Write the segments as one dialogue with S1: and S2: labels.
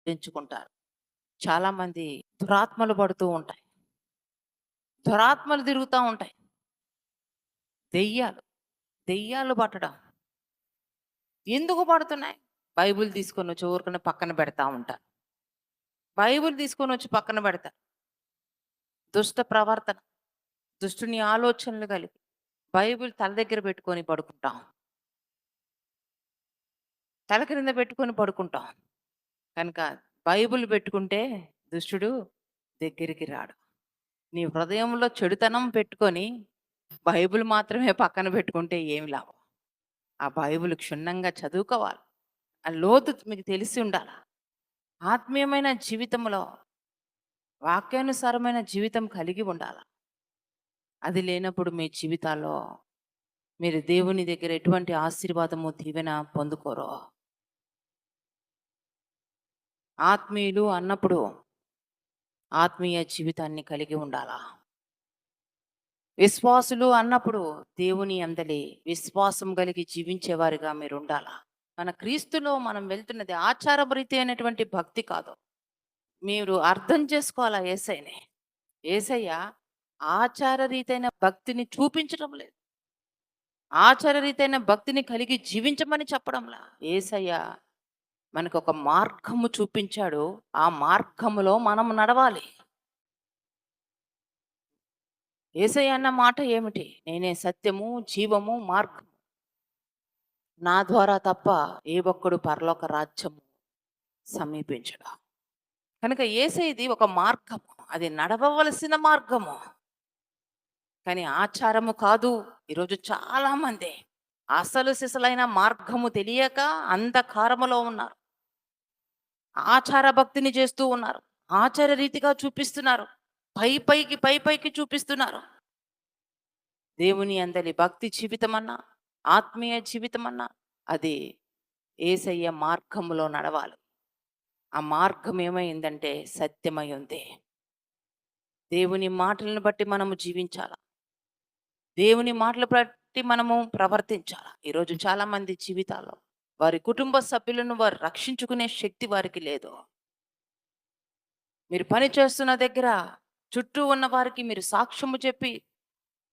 S1: ఎంచుకుంటారు. చాలామంది దురాత్మలు పడుతూ ఉంటాయి. దురాత్మలు తిరుగుతా ఉంటాయి. దెయ్యాలు, దెయ్యాలు పట్టడం. ఎందుకు పడుతున్నాయి? బైబిల్ తీసుకొనొచ్చి ఊరికనే పక్కన పెడతా ఉంటారు. బైబిల్ తీసుకొనొచ్చి పక్కన పెడతారు. దుష్ట ప్రవర్తన, దుష్టుని ఆలోచనలు కలిగి బైబిల్ తల దగ్గర పెట్టుకొని పడుకుంటాం. తల క్రింద పెట్టుకొని పడుకుంటాం. కనుక బైబిల్ పెట్టుకుంటే దుష్టుడు దగ్గరికి రాడు. నీ హృదయంలో చెడుతనం పెట్టుకొని బైబిల్ మాత్రమే పక్కన పెట్టుకుంటే ఏమి లాభం? ఆ బైబిల్ క్షుణ్ణంగా చదువుకోవాలి. ఆ లోతు మీకు తెలిసి ఉండాలి. ఆత్మీయమైన జీవితంలో వాక్యానుసారమైన జీవితం కలిగి ఉండాలి. అది లేనప్పుడు మీ జీవితాల్లో మీరు దేవుని దగ్గర ఎటువంటి ఆశీర్వాదము, దీవెన పొందుకోరు. ఆత్మీయులు అన్నప్పుడు ఆత్మీయ జీవితాన్ని కలిగి ఉండాలా. విశ్వాసులు అన్నప్పుడు దేవుని అందలి విశ్వాసం కలిగి జీవించేవారిగా మీరు ఉండాలా. మన క్రీస్తులో మనం వెళ్తున్నది ఆచారభరిత అయినటువంటి భక్తి కాదు. మీరు అర్థం చేసుకోవాలా యేసయ్యని. యేసయ్య ఆచారరీతైన భక్తిని చూపించడం లేదు. ఆచారరీతైన భక్తిని కలిగి జీవించమని చెప్పడంలా. యేసయ్య మనకొక మార్గము చూపించాడు. ఆ మార్గములో మనం నడవాలి. యేసయ్య అన్న మాట ఏమిటి? నేనే సత్యము, జీవము, మార్గము. నా ద్వారా తప్ప ఏ ఒక్కడు పరలోక రాజ్యము సమీపించడు. కనుక యేసయ్యది ఒక మార్గము. అది నడవవలసిన మార్గము. కానీ ఆచారము కాదు. ఈరోజు చాలామంది అసలు సిసలైన మార్గము తెలియక అంధకారములో ఉన్నారు. ఆచార భక్తిని చేస్తూ ఉన్నారు. ఆచార రీతిగా చూపిస్తున్నారు. పైకి చూపిస్తున్నారు. దేవుని అందలి భక్తి జీవితమన్నా, ఆత్మీయ జీవితమన్నా అది యేసయ్య మార్గములో నడవాలి. ఆ మార్గం ఏమైందంటే సత్యమై ఉంది. దేవుని మాటలను బట్టి మనము జీవించాల. దేవుని మాటలు బట్టి మనము ప్రవర్తించాల. ఈరోజు చాలామంది జీవితాల్లో వారి కుటుంబ సభ్యులను వారు రక్షించుకునే శక్తి వారికి లేదు. మీరు పని చేస్తున్న దగ్గర చుట్టూ ఉన్న వారికి మీరు సాక్ష్యము చెప్పి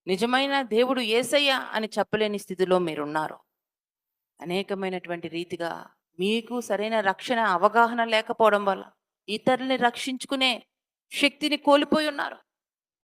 S1: నిజమైన దేవుడు యేసయ్య అని చెప్పలేని స్థితిలో మీరున్నారు. అనేకమైనటువంటి రీతిగా మీకు సరైన రక్షణ అవగాహన లేకపోవడం వల్ల ఇతరుల్ని రక్షించుకునే శక్తిని కోల్పోయి ఉన్నారు.